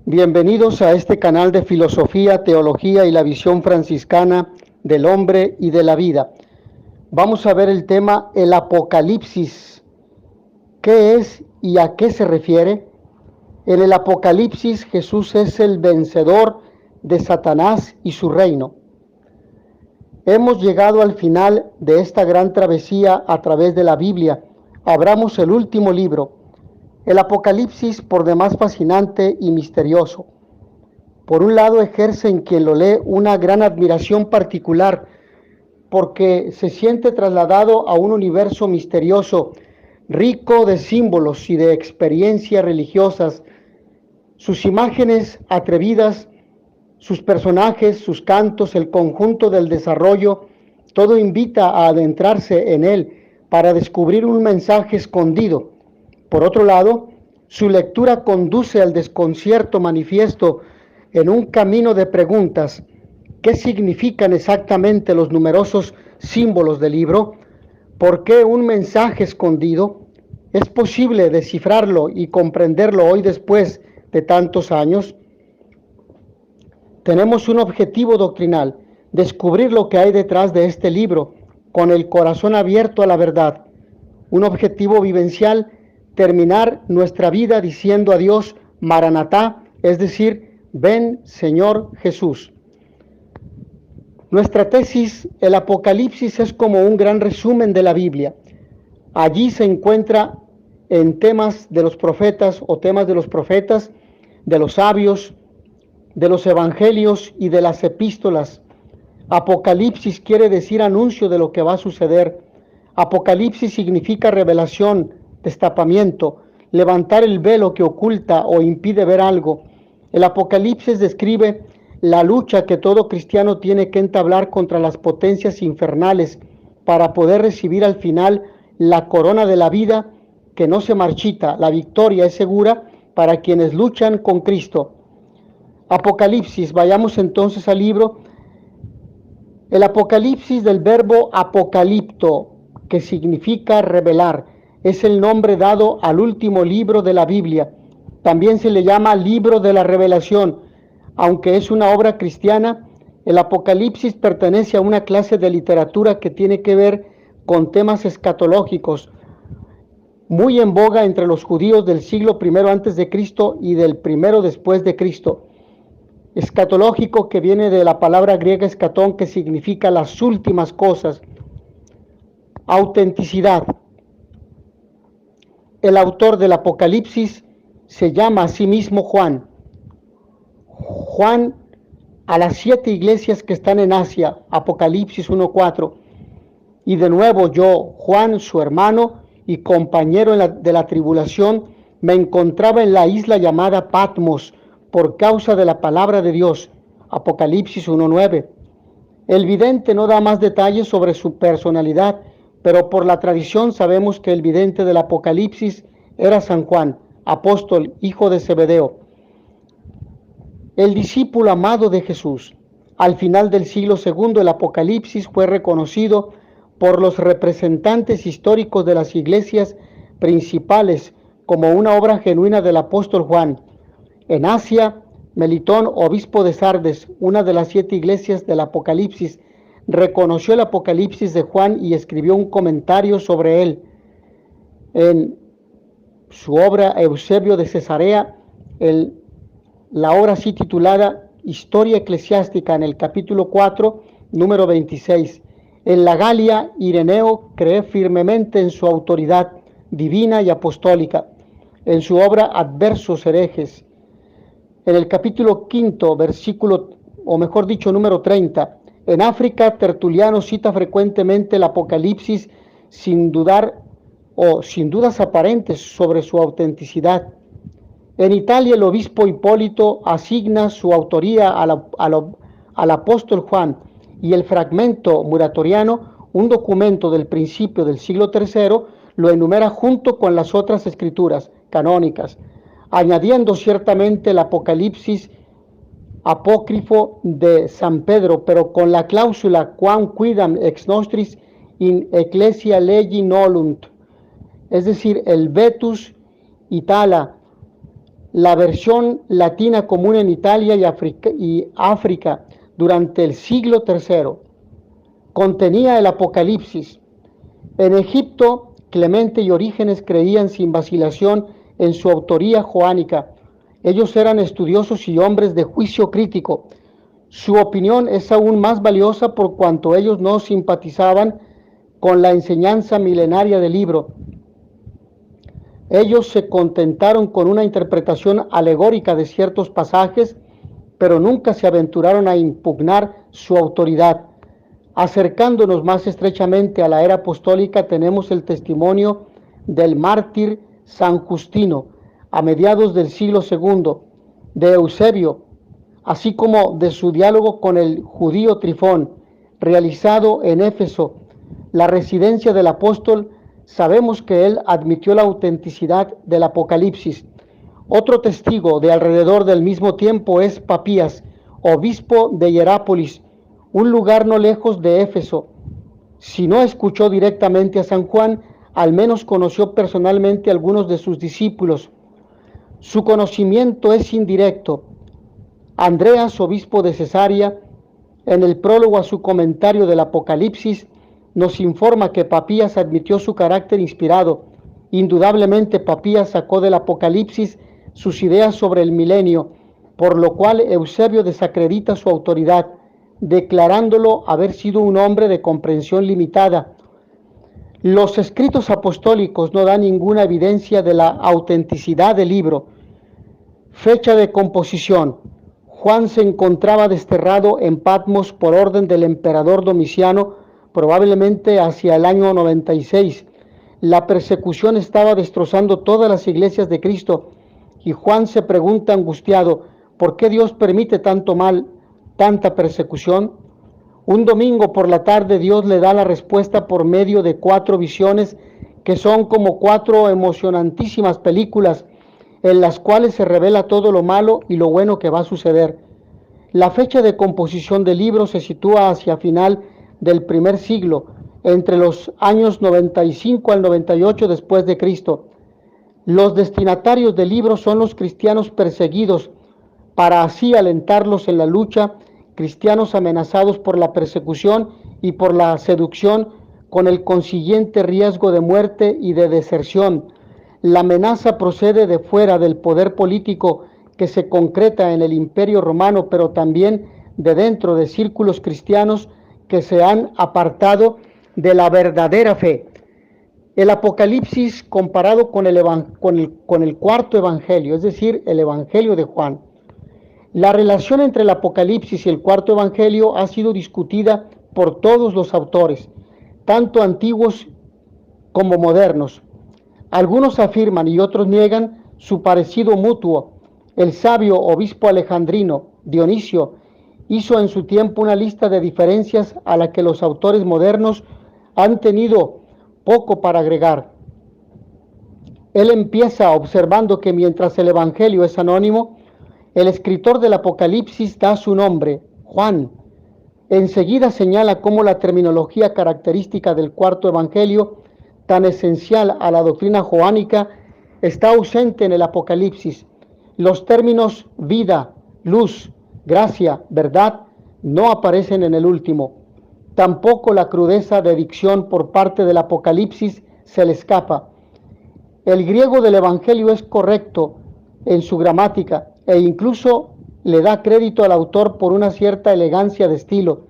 Bienvenidos a este canal de filosofía, teología y la visión franciscana del hombre y de la vida. Vamos a ver el tema el Apocalipsis. ¿Qué es y a qué se refiere? En el Apocalipsis Jesús es el vencedor de Satanás y su reino. Hemos llegado al final de esta gran travesía a través de la Biblia. Abramos el último libro, el Apocalipsis, por demás fascinante y misterioso. Por un lado, ejerce en quien lo lee una gran admiración particular, porque se siente trasladado a un universo misterioso, rico de símbolos y de experiencias religiosas. Sus imágenes atrevidas, sus personajes, sus cantos, el conjunto del desarrollo, todo invita a adentrarse en él para descubrir un mensaje escondido. Por otro lado, su lectura conduce al desconcierto manifiesto en un camino de preguntas. ¿Qué significan exactamente los numerosos símbolos del libro? ¿Por qué un mensaje escondido? ¿Es posible descifrarlo y comprenderlo hoy después de tantos años? Tenemos un objetivo doctrinal: descubrir lo que hay detrás de este libro, con el corazón abierto a la verdad. Un objetivo vivencial: terminar nuestra vida diciendo a Dios, Maranatá, es decir, ven Señor Jesús. Nuestra tesis, el Apocalipsis, es como un gran resumen de la Biblia. Allí se encuentra en temas de los profetas o temas de los profetas, de los sabios, de los evangelios y de las epístolas. Apocalipsis quiere decir anuncio de lo que va a suceder. Apocalipsis significa revelación, destapamiento, levantar el velo que oculta o impide ver algo. El Apocalipsis describe la lucha que todo cristiano tiene que entablar contra las potencias infernales para poder recibir al final la corona de la vida que no se marchita. La victoria es segura para quienes luchan con Cristo. Apocalipsis, vayamos entonces al libro. El Apocalipsis, del verbo apocalipto, que significa revelar, es el nombre dado al último libro de la Biblia. También se le llama libro de la revelación. Aunque es una obra cristiana, el Apocalipsis pertenece a una clase de literatura que tiene que ver con temas escatológicos, muy en boga entre los judíos del siglo I antes de Cristo y del I después de Cristo. Escatológico, que viene de la palabra griega escatón, que significa las últimas cosas. Autenticidad. El autor del Apocalipsis se llama a sí mismo Juan. Juan a las 7 iglesias que están en Asia, Apocalipsis 1:4. Y de nuevo yo, Juan, su hermano y compañero de la tribulación, me encontraba en la isla llamada Patmos por causa de la palabra de Dios, Apocalipsis 1:9. El vidente no da más detalles sobre su personalidad, pero por la tradición sabemos que el vidente del Apocalipsis era San Juan, apóstol, hijo de Zebedeo, el discípulo amado de Jesús. Al final del siglo II, el Apocalipsis fue reconocido por los representantes históricos de las iglesias principales como una obra genuina del apóstol Juan. En Asia, Melitón, obispo de Sardes, una de las 7 iglesias del Apocalipsis, reconoció el Apocalipsis de Juan y escribió un comentario sobre él. En su obra Eusebio de Cesarea, la obra así titulada Historia Eclesiástica, en el capítulo 4, número 26. En la Galia, Ireneo cree firmemente en su autoridad divina y apostólica. En su obra Adversos herejes, en el capítulo 5, versículo, o mejor dicho, número 30. En África, Tertuliano cita frecuentemente el Apocalipsis sin dudar o sin dudas aparentes sobre su autenticidad. En Italia, el obispo Hipólito asigna su autoría al apóstol Juan, y el fragmento muratoriano, un documento del principio del siglo III, lo enumera junto con las otras escrituras canónicas, añadiendo ciertamente el Apocalipsis apócrifo de San Pedro, pero con la cláusula quam quidam ex nostris in ecclesia legi nolunt, es decir, el vetus itala La versión latina común en Italia y África durante el siglo III contenía el Apocalipsis. En Egipto, Clemente y Orígenes creían sin vacilación en su autoría joánica. Ellos eran estudiosos y hombres de juicio crítico. Su opinión es aún más valiosa por cuanto ellos no simpatizaban con la enseñanza milenaria del libro. Ellos se contentaron con una interpretación alegórica de ciertos pasajes, pero nunca se aventuraron a impugnar su autoridad. Acercándonos más estrechamente a la era apostólica, tenemos el testimonio del mártir San Justino, a mediados del siglo II, de Eusebio, así como de su diálogo con el judío Trifón, realizado en Éfeso, la residencia del apóstol. Sabemos que él admitió la autenticidad del Apocalipsis. Otro testigo de alrededor del mismo tiempo es Papías, obispo de Hierápolis, un lugar no lejos de Éfeso. Si no escuchó directamente a San Juan, al menos conoció personalmente a algunos de sus discípulos. Su conocimiento es indirecto. Andreas, obispo de Cesarea, en el prólogo a su comentario del Apocalipsis, nos informa que Papías admitió su carácter inspirado. Indudablemente Papías sacó del Apocalipsis sus ideas sobre el milenio, por lo cual Eusebio desacredita su autoridad, declarándolo haber sido un hombre de comprensión limitada. Los escritos apostólicos no dan ninguna evidencia de la autenticidad del libro. Fecha de composición. Juan se encontraba desterrado en Patmos por orden del emperador Domiciano, probablemente hacia el año 96. La persecución estaba destrozando todas las iglesias de Cristo y Juan se pregunta angustiado, ¿por qué Dios permite tanto mal, tanta persecución? Un domingo por la tarde Dios le da la respuesta por medio de 4 visiones que son como 4 emocionantísimas películas en las cuales se revela todo lo malo y lo bueno que va a suceder. La fecha de composición del libro se sitúa hacia final del primer siglo, entre los años 95 al 98 después de Cristo. Los destinatarios del libro son los cristianos perseguidos, para así alentarlos en la lucha, cristianos amenazados por la persecución y por la seducción, con el consiguiente riesgo de muerte y de deserción. La amenaza procede de fuera del poder político que se concreta en el Imperio Romano, pero también de dentro de círculos cristianos que se han apartado de la verdadera fe. El Apocalipsis comparado con el cuarto evangelio, es decir, el evangelio de Juan. La relación entre el Apocalipsis y el cuarto evangelio ha sido discutida por todos los autores, tanto antiguos como modernos. Algunos afirman y otros niegan su parecido mutuo. El sabio obispo alejandrino Dionisio hizo en su tiempo una lista de diferencias a la que los autores modernos han tenido poco para agregar. Él empieza observando que mientras el evangelio es anónimo, el escritor del Apocalipsis da su nombre, Juan. Enseguida señala cómo la terminología característica del cuarto evangelio, tan esencial a la doctrina joánica, está ausente en el Apocalipsis. Los términos vida, luz, gracia, verdad, no aparecen en el último. Tampoco la crudeza de dicción por parte del Apocalipsis se le escapa. El griego del Evangelio es correcto en su gramática e incluso le da crédito al autor por una cierta elegancia de estilo,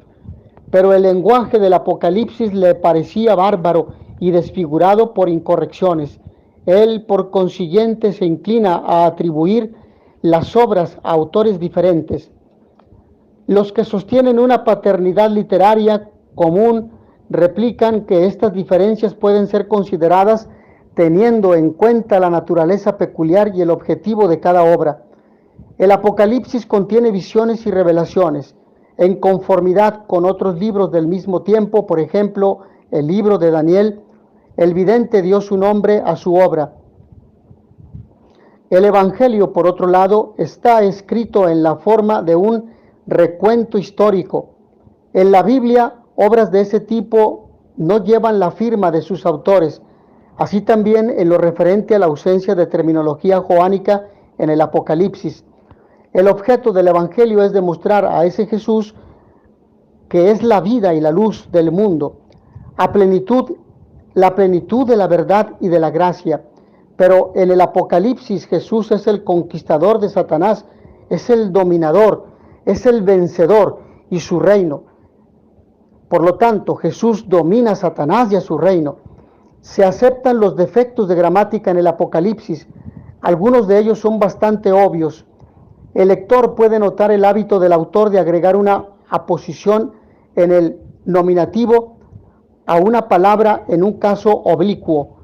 pero el lenguaje del Apocalipsis le parecía bárbaro y desfigurado por incorrecciones. Él, por consiguiente, se inclina a atribuir las obras a autores diferentes. Los que sostienen una paternidad literaria común replican que estas diferencias pueden ser consideradas teniendo en cuenta la naturaleza peculiar y el objetivo de cada obra. El Apocalipsis contiene visiones y revelaciones, en conformidad con otros libros del mismo tiempo, por ejemplo, el libro de Daniel. El vidente dio su nombre a su obra. El Evangelio, por otro lado, está escrito en la forma de un recuento histórico. En la Biblia, obras de ese tipo no llevan la firma de sus autores. Así también en lo referente a la ausencia de terminología joánica en el Apocalipsis. El objeto del Evangelio es demostrar a ese Jesús que es la vida y la luz del mundo, la plenitud de la verdad y de la gracia. Pero en el Apocalipsis Jesús es el conquistador de Satanás, es el dominador, es el vencedor y su reino. Por lo tanto, Jesús domina a Satanás y a su reino. Se aceptan los defectos de gramática en el Apocalipsis. Algunos de ellos son bastante obvios. El lector puede notar el hábito del autor de agregar una aposición en el nominativo a una palabra en un caso oblicuo.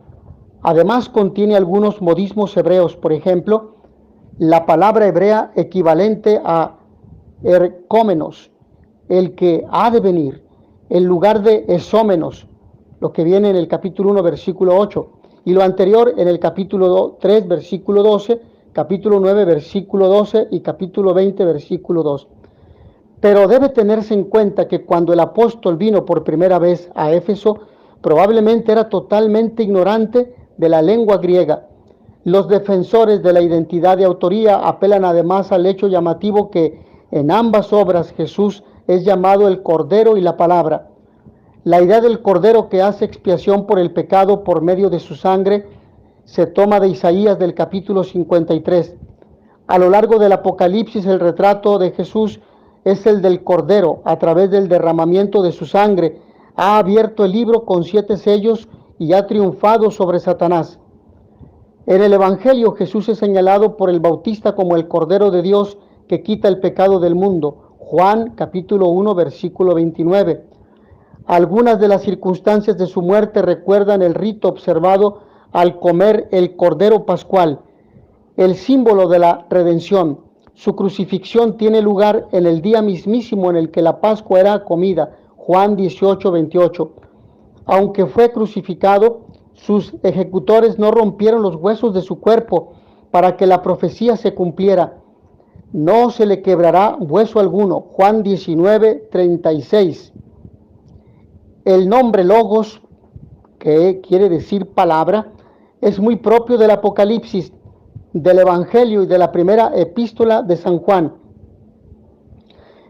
Además, contiene algunos modismos hebreos. Por ejemplo, la palabra hebrea equivalente a ercómenos, el que ha de venir, en lugar de esómenos, lo que viene en el capítulo 1, versículo 8, y lo anterior en el capítulo 3, versículo 12, capítulo 9, versículo 12 y capítulo 20, versículo 2. Pero debe tenerse en cuenta que cuando el apóstol vino por primera vez a Éfeso, probablemente era totalmente ignorante de la lengua griega. Los defensores de la identidad de autoría apelan además al hecho llamativo que en ambas obras Jesús es llamado el Cordero y la Palabra. La idea del Cordero que hace expiación por el pecado por medio de su sangre se toma de Isaías del capítulo 53. A lo largo del Apocalipsis el retrato de Jesús es el del Cordero. A través del derramamiento de su sangre ha abierto el libro con 7 sellos y ha triunfado sobre Satanás. En el Evangelio Jesús es señalado por el Bautista como el Cordero de Dios que quita el pecado del mundo. Juan capítulo 1 versículo 29. Algunas de las circunstancias de su muerte recuerdan el rito observado al comer el Cordero Pascual, el símbolo de la redención. Su crucifixión tiene lugar en el día mismísimo en el que la Pascua era comida, Juan 18, 28. Aunque fue crucificado, sus ejecutores no rompieron los huesos de su cuerpo para que la profecía se cumpliera. No se le quebrará hueso alguno, Juan 19, 36. El nombre Logos, que quiere decir palabra, es muy propio del Apocalipsis, del Evangelio y de la primera epístola de San Juan.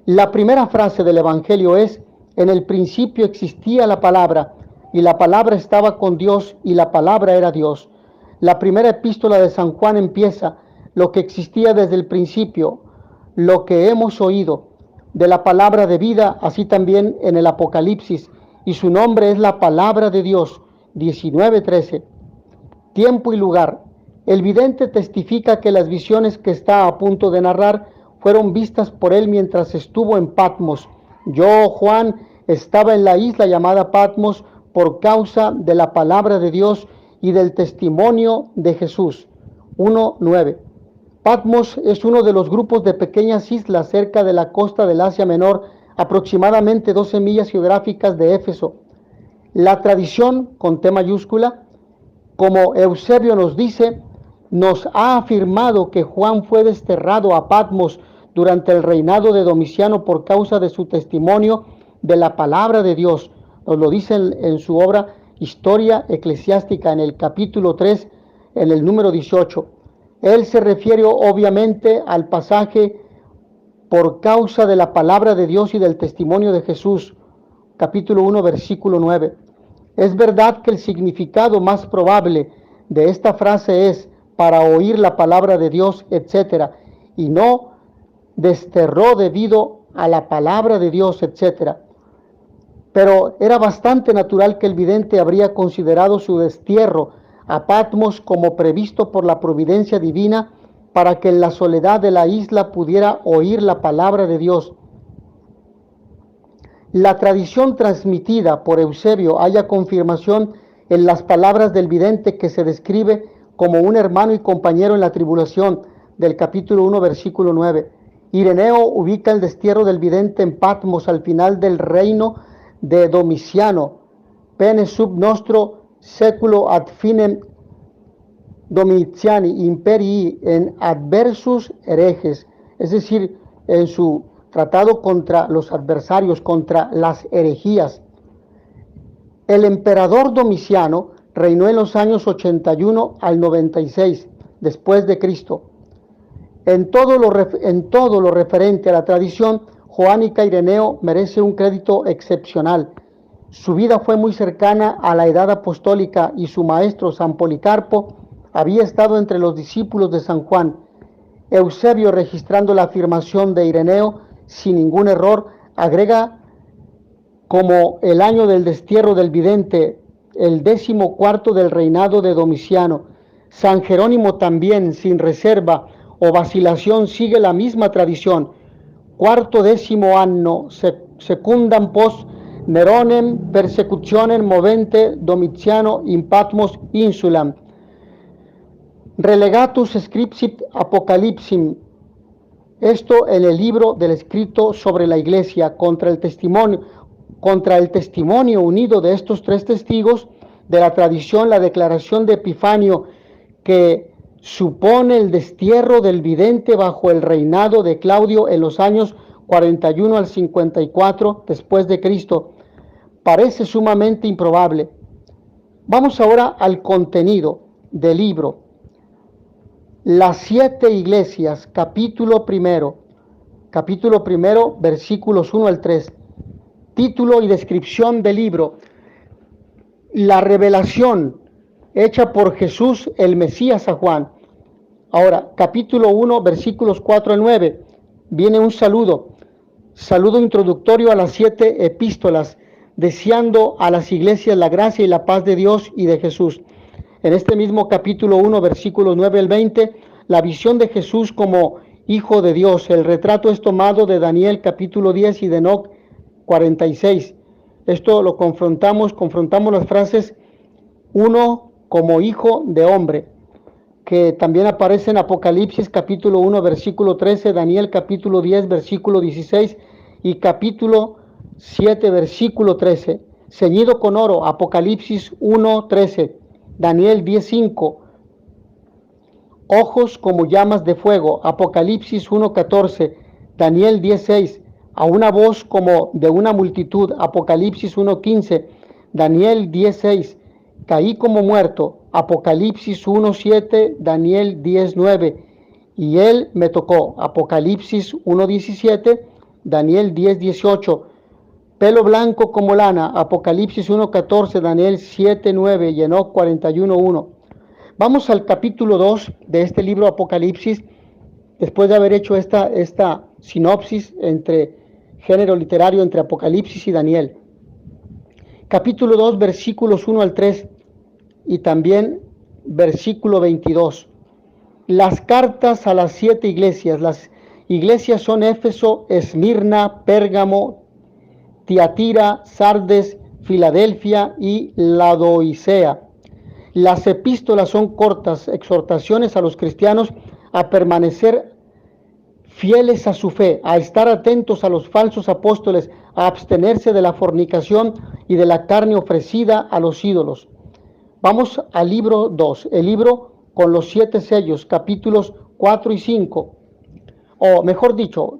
La primera frase del Evangelio es: en el principio existía la palabra, y la palabra estaba con Dios, y la palabra era Dios. La primera epístola de San Juan empieza: lo que existía desde el principio, lo que hemos oído, de la palabra de vida, así también en el Apocalipsis, y su nombre es la palabra de Dios, 19:13. Tiempo y lugar. El vidente testifica que las visiones que está a punto de narrar fueron vistas por él mientras estuvo en Patmos. Yo, Juan, estaba en la isla llamada Patmos por causa de la palabra de Dios y del testimonio de Jesús. 1:9. Patmos es uno de los grupos de pequeñas islas cerca de la costa del Asia Menor, aproximadamente 12 millas geográficas de Éfeso. La tradición, con T mayúscula, como Eusebio nos dice, nos ha afirmado que Juan fue desterrado a Patmos durante el reinado de Domiciano por causa de su testimonio de la palabra de Dios. Nos lo dice en su obra Historia Eclesiástica, en el capítulo 3, en el número 18. Él se refiere obviamente al pasaje por causa de la palabra de Dios y del testimonio de Jesús, capítulo 1, versículo 9. Es verdad que el significado más probable de esta frase es para oír la palabra de Dios, etc., y no desterró debido a la palabra de Dios, etc. Pero era bastante natural que el vidente habría considerado su destierro a Patmos como previsto por la providencia divina para que en la soledad de la isla pudiera oír la palabra de Dios. La tradición transmitida por Eusebio halla confirmación en las palabras del vidente que se describe como un hermano y compañero en la tribulación, del capítulo 1, versículo 9. Ireneo ubica el destierro del vidente en Patmos al final del reino de Domiciano, pene sub nostro seculo ad finem Domitiani imperii en adversus herejes, es decir, en su tratado contra los adversarios, contra las herejías. El emperador Domiciano reinó en los años 81 al 96 después de Cristo. En todo lo referente a la tradición joánica, Ireneo merece un crédito excepcional. Su vida fue muy cercana a la edad apostólica y su maestro, San Policarpo, había estado entre los discípulos de San Juan. Eusebio, registrando la afirmación de Ireneo sin ningún error, agrega como el año del destierro del vidente, el 14º del reinado de Domiciano. San Jerónimo también, sin reserva o vacilación, sigue la misma tradición. 14º anno secundam post Neronem persecutionem movente Domitiano in Patmos insulam. Relegatus scripsit Apocalypsim. Esto en el libro del escrito sobre la iglesia, contra el testimonio unido de estos tres testigos de la tradición, la declaración de Epifanio, que supone el destierro del vidente bajo el reinado de Claudio en los años 41 al 54 después de Cristo, parece sumamente improbable. Vamos ahora al contenido del libro. Las 7 iglesias, capítulo primero, versículos 1 al 3. Título y descripción del libro: la revelación hecha por Jesús el Mesías a Juan. Ahora, capítulo 1, versículos 4 al 9, viene un saludo introductorio a las 7 epístolas, deseando a las iglesias la gracia y la paz de Dios y de Jesús. En este mismo capítulo 1, versículos 9 al 20, la visión de Jesús como Hijo de Dios. El retrato es tomado de Daniel capítulo 10 y de Enoc 46. Esto lo confrontamos las frases uno como hijo de hombre, que también aparece en Apocalipsis capítulo 1, versículo 13, Daniel capítulo 10, versículo 16 y capítulo 7, versículo 13. Ceñido con oro, Apocalipsis 1, 13, Daniel 10, 5. Ojos como llamas de fuego, Apocalipsis 1, 14, Daniel 10, 6. A una voz como de una multitud, Apocalipsis 1, 15, Daniel 10, 6. Caí como muerto, Apocalipsis 1, 7, Daniel 10, 9. Y él me tocó, Apocalipsis 1, 17, Daniel 10, 18. Pelo blanco como lana, Apocalipsis 1, 14, Daniel 7, 9 y Enoc 41, 1. Vamos al capítulo 2 de este libro Apocalipsis, después de haber hecho esta sinopsis entre género literario entre Apocalipsis y Daniel. Capítulo 2, versículos 1 al 3 y también versículo 22. Las cartas a las 7 iglesias. Las iglesias son Éfeso, Esmirna, Pérgamo, Tiatira, Sardes, Filadelfia y Laodicea. Las epístolas son cortas, exhortaciones a los cristianos a permanecer fieles a su fe, a estar atentos a los falsos apóstoles, a abstenerse de la fornicación y de la carne ofrecida a los ídolos. Vamos al libro 2, el libro con los 7 sellos, capítulos 4 y 5, o mejor dicho,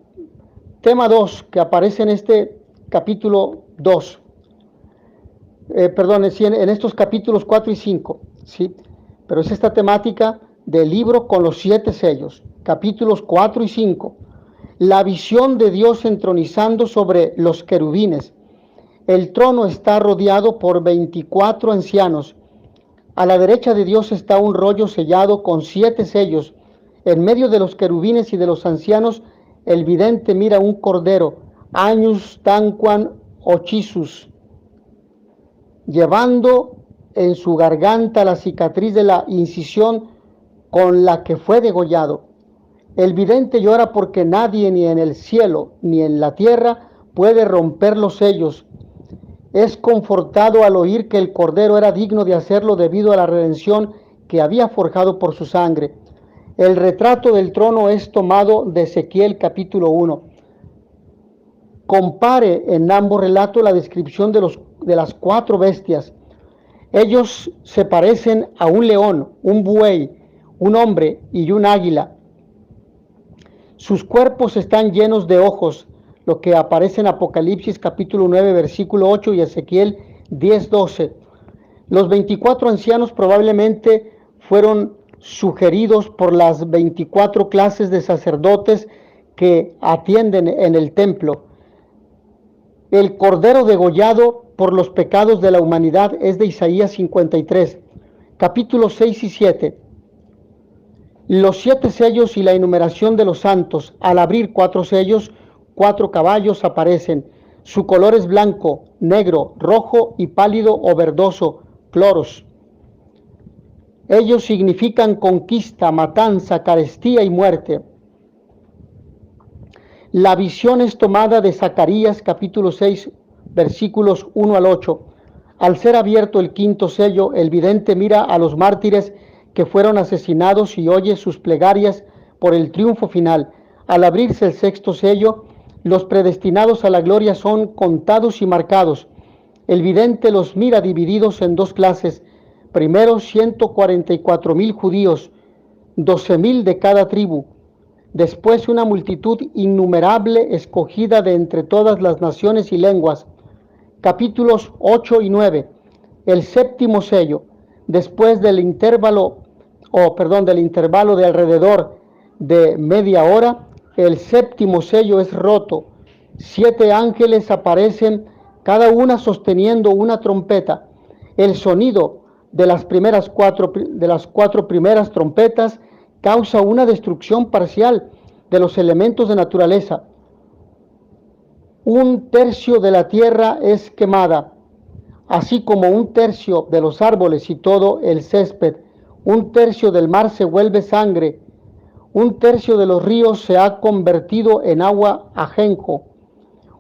tema 2 que aparece en este capítulo 2, en estos capítulos 4 y 5, ¿sí? Pero es esta temática del libro con los 7 sellos, capítulos 4 y 5. La visión de Dios entronizando sobre los querubines. El trono está rodeado por 24 ancianos. A la derecha de Dios está un rollo sellado con 7 sellos. En medio de los querubines y de los ancianos, el vidente mira un cordero, Agnus tanquam occisus, llevando en su garganta la cicatriz de la incisión con la que fue degollado. El vidente llora porque nadie, ni en el cielo ni en la tierra, puede romper los sellos. Es confortado al oír que el Cordero era digno de hacerlo debido a la redención que había forjado por su sangre. El retrato del trono es tomado de Ezequiel capítulo 1. Compare en ambos relatos la descripción de las 4 bestias. Ellos se parecen a un león, un buey, un hombre y un águila. Sus cuerpos están llenos de ojos, lo que aparece en Apocalipsis capítulo 9, versículo 8 y Ezequiel 10, 12. Los 24 ancianos probablemente fueron sugeridos por las 24 clases de sacerdotes que atienden en el templo. El cordero degollado por los pecados de la humanidad es de Isaías 53, capítulos 6 y 7. Los 7 sellos y la enumeración de los santos. Al abrir 4 sellos, 4 caballos aparecen. Su color es blanco, negro, rojo y pálido o verdoso, cloros. Ellos significan conquista, matanza, carestía y muerte. La visión es tomada de Zacarías capítulo 6, versículos 1 al 8. Al ser abierto el 5º sello, el vidente mira a los mártires que fueron asesinados y oye sus plegarias por el triunfo final. Al abrirse el 6º sello, los predestinados a la gloria son contados y marcados. El vidente los mira divididos en 2 clases. Primero 144,000 judíos, 12,000 de cada tribu. Después una multitud innumerable escogida de entre todas las naciones y lenguas. Capítulos 8 y 9. El 7º sello. Después del intervalo de alrededor de media hora, el 7º sello es roto. 7 ángeles aparecen, cada una sosteniendo una trompeta. El sonido de las cuatro primeras trompetas causa una destrucción parcial de los elementos de naturaleza. 1/3 de la tierra es quemada, así como 1/3 de los árboles y todo el césped. 1/3 del mar se vuelve sangre. 1/3 de los ríos se ha convertido en agua ajenjo.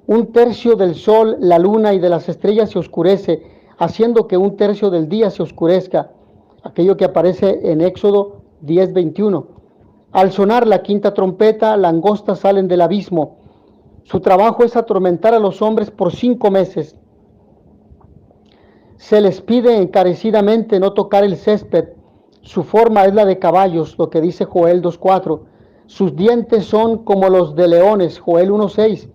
1/3 del sol, la luna y de las estrellas se oscurece, haciendo que 1/3 del día se oscurezca. Aquello que aparece en Éxodo 10:21. Al sonar la 5ª trompeta, langostas salen del abismo. Su trabajo es atormentar a los hombres por 5 meses. Se les pide encarecidamente no tocar el césped. Su forma es la de caballos, lo que dice Joel 2:4. Sus dientes son como los de leones, Joel 1:6.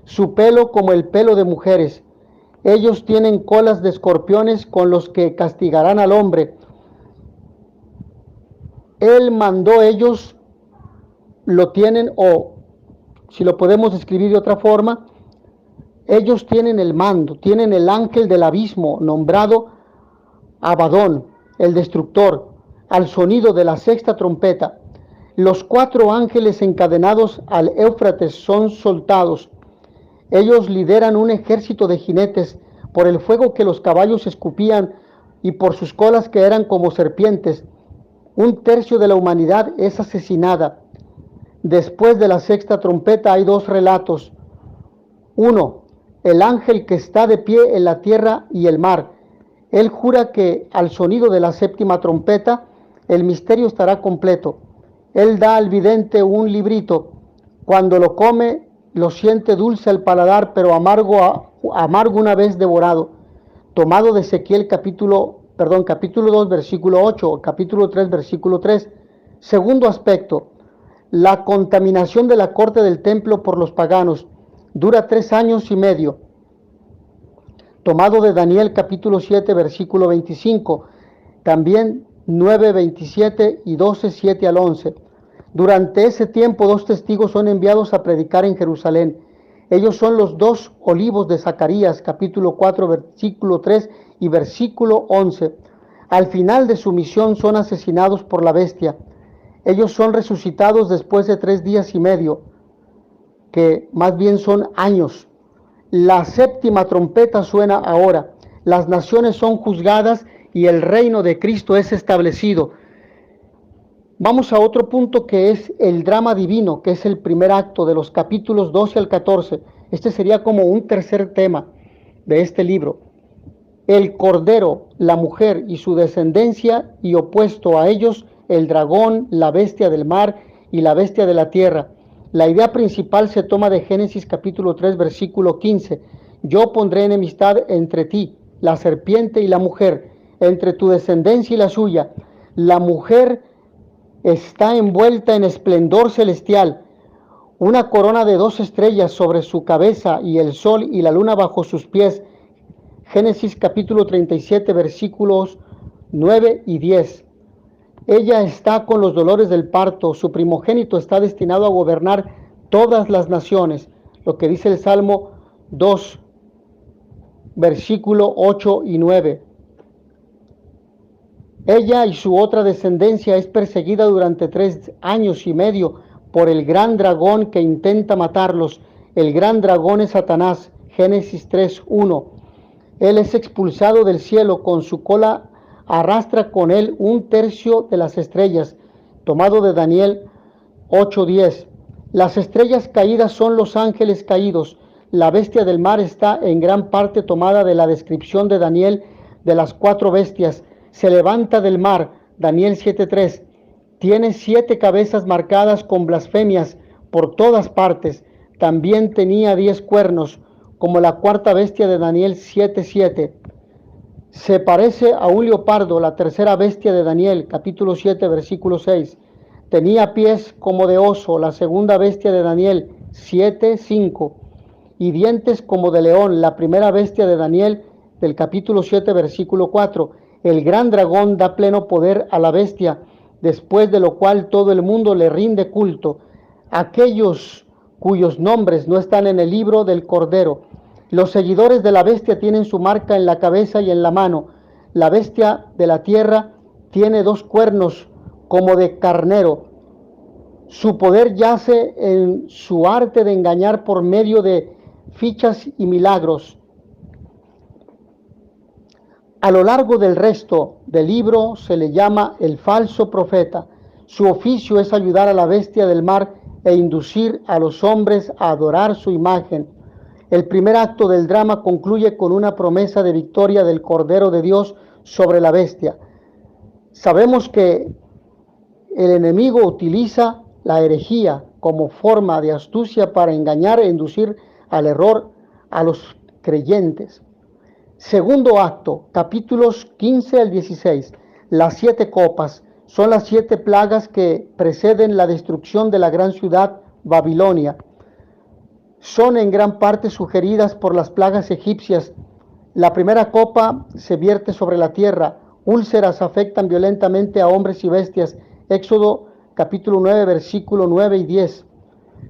Su pelo como el pelo de mujeres. Ellos tienen colas de escorpiones con los que castigarán al hombre. Él mandó, ellos lo tienen, o si lo podemos describir de otra forma, ellos tienen el mando, tienen el ángel del abismo, nombrado Abadón, el destructor, al sonido de la 6ª trompeta. Los 4 ángeles encadenados al Éufrates son soltados. Ellos lideran un ejército de jinetes por el fuego que los caballos escupían y por sus colas que eran como serpientes. 1/3 de la humanidad es asesinada. Después de la 6ª trompeta hay 2 relatos. 1. El ángel que está de pie en la tierra y el mar. Él jura que al sonido de la 7ª trompeta el misterio estará completo. Él da al vidente un librito. Cuando lo come, lo siente dulce al paladar, pero amargo una vez devorado. Tomado de Ezequiel capítulo 2, versículo 8, capítulo 3, versículo 3. Segundo aspecto, la contaminación de la corte del templo por los paganos. Dura 3 años y medio. Tomado de Daniel capítulo 7, versículo 25. También 9, 27 y 12, 7 al 11. Durante ese tiempo 2 testigos son enviados a predicar en Jerusalén. Ellos son los 2 olivos de Zacarías, capítulo 4, versículo 3 y versículo 11. Al final de su misión son asesinados por la bestia. Ellos son resucitados después de 3 días y medio, que más bien son años. La 7ª trompeta suena ahora. Las naciones son juzgadas y el reino de Cristo es establecido. Vamos a otro punto, que es el drama divino, que es el primer acto de los capítulos 12 al 14. Este sería como un tercer tema de este libro. El cordero, la mujer y su descendencia, y opuesto a ellos el dragón, la bestia del mar y la bestia de la tierra. La idea principal se toma de Génesis capítulo 3, versículo 15. Yo pondré enemistad entre ti, la serpiente y la mujer, entre tu descendencia y la suya. La mujer está envuelta en esplendor celestial, una corona de 2 estrellas sobre su cabeza y el sol y la luna bajo sus pies. Génesis capítulo 37, versículos 9 y 10. Ella está con los dolores del parto, su primogénito está destinado a gobernar todas las naciones, lo que dice el Salmo 2, versículo 8 y 9. Ella y su otra descendencia es perseguida durante 3 años y medio por el gran dragón que intenta matarlos. El gran dragón es Satanás, Génesis 3:1. Él es expulsado del cielo, con su cola arrastra con él 1/3 de las estrellas, tomado de Daniel 8:10. Las estrellas caídas son los ángeles caídos. La bestia del mar está en gran parte tomada de la descripción de Daniel de las 4 bestias. Se levanta del mar, Daniel 7:3. Tiene 7 cabezas marcadas con blasfemias por todas partes. También tenía 10 cuernos, como la 4ª bestia de Daniel 7:7. Se parece a un leopardo, la 3ª bestia de Daniel, capítulo 7, versículo 6. Tenía pies como de oso, la 2ª bestia de Daniel 7:5. Y dientes como de león, la 1ª bestia de Daniel, del capítulo 7, versículo 4. El gran dragón da pleno poder a la bestia, después de lo cual todo el mundo le rinde culto. Aquellos cuyos nombres no están en el libro del Cordero. Los seguidores de la bestia tienen su marca en la cabeza y en la mano. La bestia de la tierra tiene 2 cuernos como de carnero. Su poder yace en su arte de engañar por medio de fichas y milagros. A lo largo del resto del libro se le llama el falso profeta. Su oficio es ayudar a la bestia del mar e inducir a los hombres a adorar su imagen. El primer acto del drama concluye con una promesa de victoria del Cordero de Dios sobre la bestia. Sabemos que el enemigo utiliza la herejía como forma de astucia para engañar e inducir al error a los creyentes. Segundo acto, capítulos 15 al 16. Las 7 copas son las 7 plagas que preceden la destrucción de la gran ciudad Babilonia. Son en gran parte sugeridas por las plagas egipcias. La primera copa se vierte sobre la tierra. Úlceras afectan violentamente a hombres y bestias. Éxodo capítulo 9, versículo 9 y 10.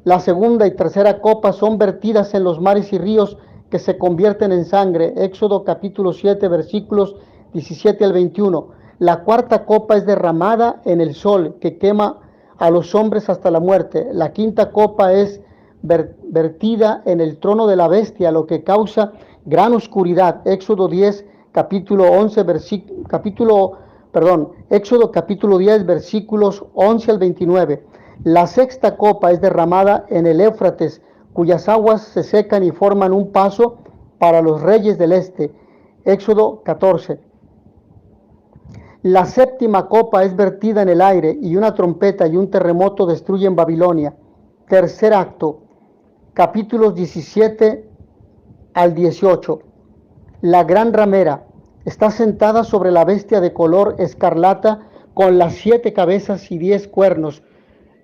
La segunda y tercera copa son vertidas en los mares y ríos que se convierten en sangre. Éxodo capítulo 7, versículos 17 al 21. La cuarta copa es derramada en el sol, que quema a los hombres hasta la muerte. La quinta copa es vertida en el trono de la bestia, lo que causa gran oscuridad. Éxodo 10, capítulo 11, Éxodo capítulo 10, versículos 11 al 29. La sexta copa es derramada en el Éufrates, cuyas aguas se secan y forman un paso para los reyes del este. Éxodo 14. La séptima copa es vertida en el aire, y una trompeta y un terremoto destruyen Babilonia. Tercer acto, capítulos 17 al 18. La gran ramera está sentada sobre la bestia de color escarlata, con las 7 cabezas y 10 cuernos.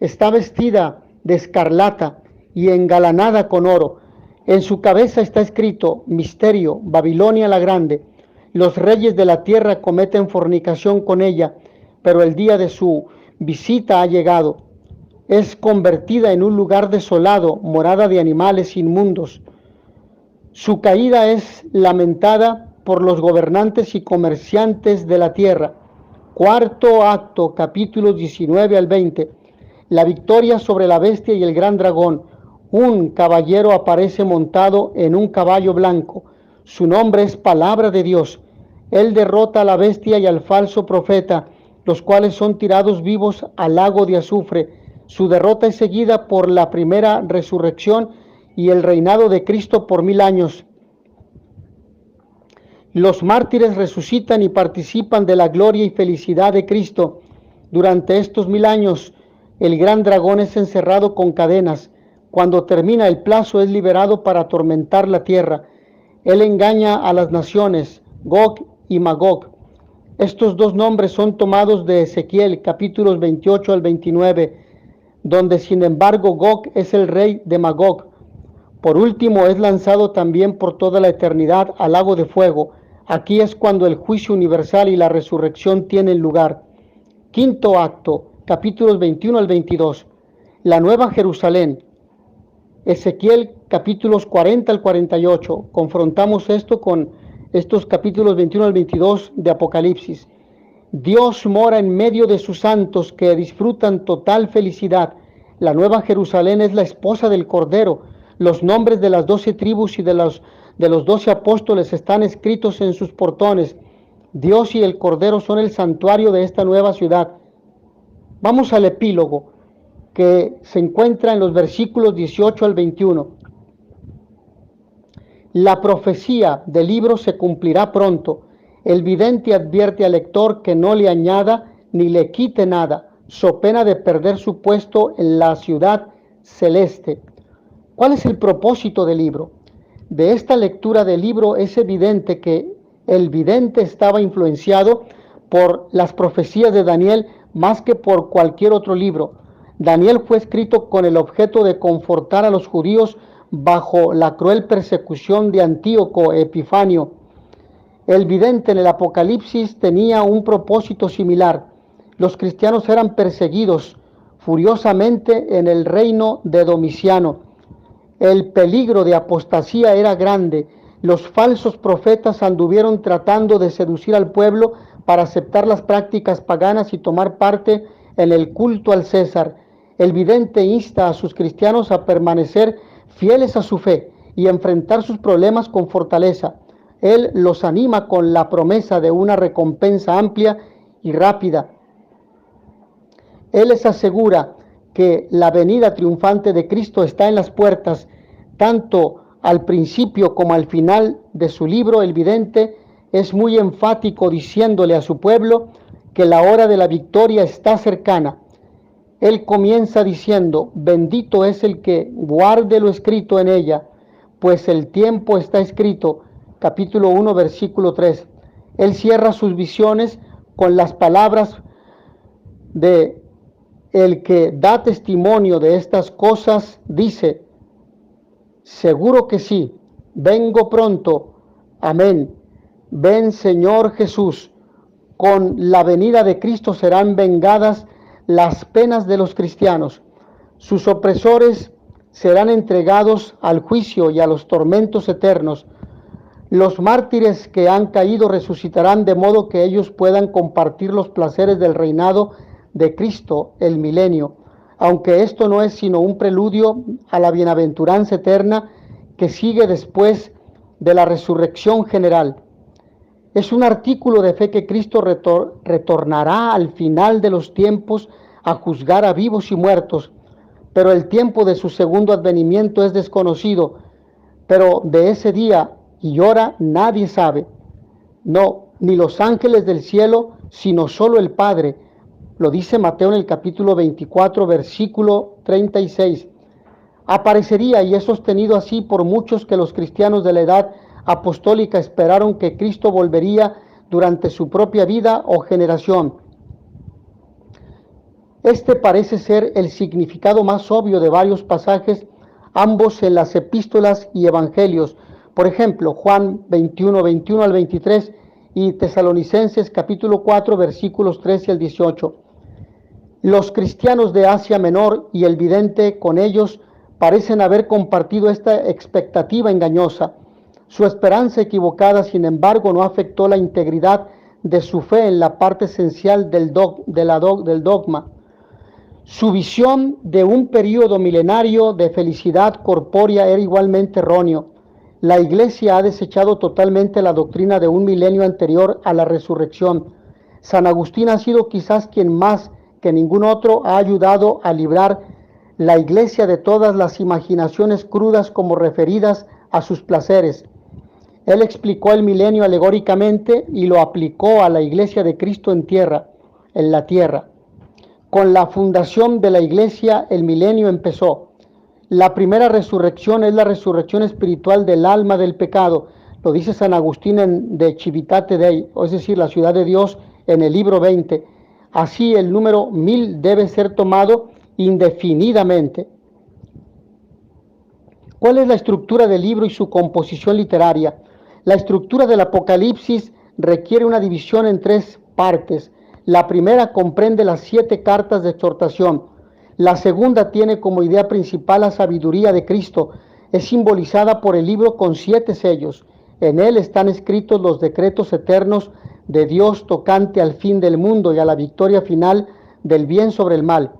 Está vestida de escarlata y engalanada con oro. En su cabeza está escrito: Misterio, Babilonia la Grande. Los reyes de la tierra cometen fornicación con ella, pero el día de su visita ha llegado. Es convertida en un lugar desolado, morada de animales inmundos. Su caída es lamentada por los gobernantes y comerciantes de la tierra. Cuarto acto, capítulos 19 al 20. La victoria sobre la bestia y el gran dragón. Un caballero aparece montado en un caballo blanco. Su nombre es Palabra de Dios. Él derrota a la bestia y al falso profeta, los cuales son tirados vivos al lago de azufre. Su derrota es seguida por la primera resurrección y el reinado de Cristo por 1000 años. Los mártires resucitan y participan de la gloria y felicidad de Cristo. Durante estos 1000 años, el gran dragón es encerrado con cadenas. Cuando termina el plazo, es liberado para atormentar la tierra. Él engaña a las naciones, Gog y Magog. Estos 2 nombres son tomados de Ezequiel, capítulos 28 al 29, donde sin embargo Gog es el rey de Magog. Por último, es lanzado también por toda la eternidad al lago de fuego. Aquí es cuando el juicio universal y la resurrección tienen lugar. Quinto acto, capítulos 21 al 22. La Nueva Jerusalén. Ezequiel capítulos 40 al 48. Confrontamos esto con estos capítulos 21 al 22 de Apocalipsis. Dios mora en medio de sus santos que disfrutan total felicidad. La Nueva Jerusalén es la esposa del Cordero. Los nombres de las 12 tribus y de los 12 apóstoles están escritos en sus portones. Dios y el Cordero son el santuario de esta nueva ciudad. Vamos al epílogo, que se encuentra en los versículos 18 al 21. La profecía del libro se cumplirá pronto. El vidente advierte al lector que no le añada ni le quite nada, so pena de perder su puesto en la ciudad celeste. ¿Cuál es el propósito del libro? De esta lectura del libro es evidente que el vidente estaba influenciado por las profecías de Daniel más que por cualquier otro libro. Daniel fue escrito con el objeto de confortar a los judíos bajo la cruel persecución de Antíoco Epifanio. El vidente en el Apocalipsis tenía un propósito similar. Los cristianos eran perseguidos furiosamente en el reino de Domiciano. El peligro de apostasía era grande. Los falsos profetas anduvieron tratando de seducir al pueblo para aceptar las prácticas paganas y tomar parte en el culto al César. El vidente insta a sus cristianos a permanecer fieles a su fe y enfrentar sus problemas con fortaleza. Él los anima con la promesa de una recompensa amplia y rápida. Él les asegura que la venida triunfante de Cristo está en las puertas. Tanto al principio como al final de su libro, el vidente es muy enfático diciéndole a su pueblo que la hora de la victoria está cercana. Él comienza diciendo: bendito es el que guarde lo escrito en ella, pues el tiempo está escrito. Capítulo 1, versículo 3. Él cierra sus visiones con las palabras de el que da testimonio de estas cosas. Dice: seguro que sí, vengo pronto. Amén. Ven, Señor Jesús. Con la venida de Cristo serán vengadas las penas de los cristianos. Sus opresores serán entregados al juicio y a los tormentos eternos. Los mártires que han caído resucitarán de modo que ellos puedan compartir los placeres del reinado de Cristo, el milenio, aunque esto no es sino un preludio a la bienaventuranza eterna que sigue después de la resurrección general. Es un artículo de fe que Cristo retornará al final de los tiempos a juzgar a vivos y muertos, pero el tiempo de su segundo advenimiento es desconocido. Pero de ese día y hora nadie sabe, no, ni los ángeles del cielo, sino solo el Padre. Lo dice Mateo en el capítulo 24, versículo 36. Aparecería, y es sostenido así por muchos, que los cristianos de la edad apostólica esperaron que Cristo volvería durante su propia vida o generación. Este parece ser el significado más obvio de varios pasajes, ambos en las epístolas y evangelios. Por ejemplo, Juan 21, 21 al 23 y Tesalonicenses capítulo 4, versículos 13 al 18. Los cristianos de Asia Menor y el vidente con ellos parecen haber compartido esta expectativa engañosa. Su esperanza equivocada, sin embargo, no afectó la integridad de su fe en la parte esencial del dogma. Su visión de un período milenario de felicidad corpórea era igualmente erróneo. La Iglesia ha desechado totalmente la doctrina de un milenio anterior a la resurrección. San Agustín ha sido quizás quien más que ningún otro ha ayudado a librar la Iglesia de todas las imaginaciones crudas como referidas a sus placeres. Él explicó el milenio alegóricamente y lo aplicó a la Iglesia de Cristo en la tierra. Con la fundación de la Iglesia, el milenio empezó. La primera resurrección es la resurrección espiritual del alma del pecado. Lo dice San Agustín de Civitate Dei, es decir, la ciudad de Dios, en el libro 20. Así el número 1000 debe ser tomado indefinidamente. ¿Cuál es la estructura del libro y su composición literaria? La estructura del Apocalipsis requiere una división en tres partes. La primera comprende las 7 cartas de exhortación. La segunda tiene como idea principal la sabiduría de Cristo. Es simbolizada por el libro con 7 sellos. En él están escritos los decretos eternos de Dios tocante al fin del mundo y a la victoria final del bien sobre el mal.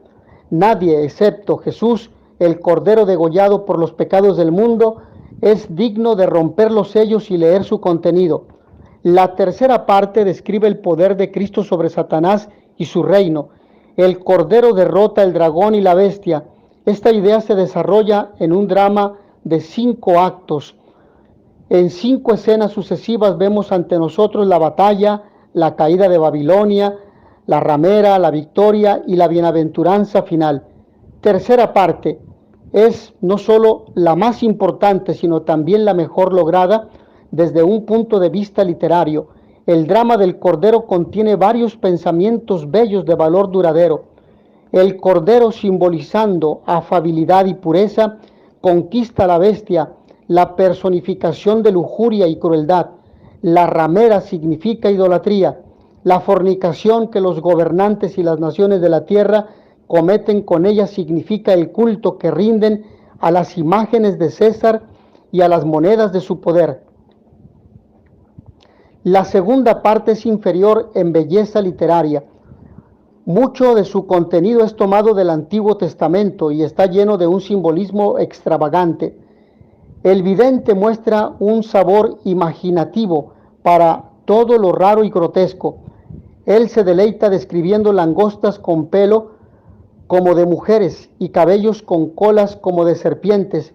Nadie, excepto Jesús, el Cordero degollado por los pecados del mundo, es digno de romper los sellos y leer su contenido. La tercera parte describe el poder de Cristo sobre Satanás y su reino. El Cordero derrota el dragón y la bestia. Esta idea se desarrolla en un drama de 5 actos. En 5 escenas sucesivas vemos ante nosotros la batalla, la caída de Babilonia, la ramera, la victoria y la bienaventuranza final. Tercera parte es no solo la más importante, sino también la mejor lograda desde un punto de vista literario. El drama del Cordero contiene varios pensamientos bellos de valor duradero. El Cordero, simbolizando afabilidad y pureza, conquista a la bestia, la personificación de lujuria y crueldad. La ramera significa idolatría, la fornicación que los gobernantes y las naciones de la tierra cometen con ella significa el culto que rinden a las imágenes de César y a las monedas de su poder. La segunda parte es inferior en belleza literaria. Mucho de su contenido es tomado del Antiguo Testamento y está lleno de un simbolismo extravagante. El vidente muestra un sabor imaginativo para todo lo raro y grotesco. Él se deleita describiendo langostas con pelo como de mujeres y cabellos con colas como de serpientes.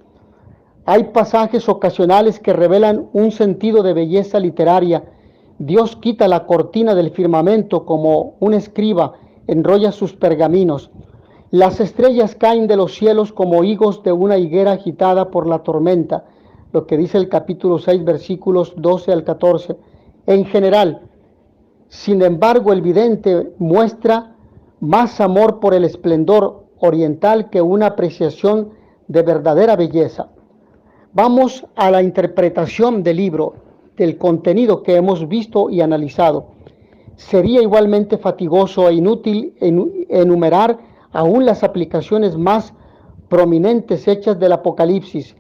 Hay pasajes ocasionales que revelan un sentido de belleza literaria. Dios quita la cortina del firmamento como un escriba enrolla sus pergaminos. Las estrellas caen de los cielos como higos de una higuera agitada por la tormenta, lo que dice el capítulo 6, versículos 12 al 14. En general, sin embargo, el vidente muestra más amor por el esplendor oriental que una apreciación de verdadera belleza. Vamos a la interpretación del libro, del contenido que hemos visto y analizado. Sería igualmente fatigoso e inútil enumerar aún las aplicaciones más prominentes hechas del Apocalipsis.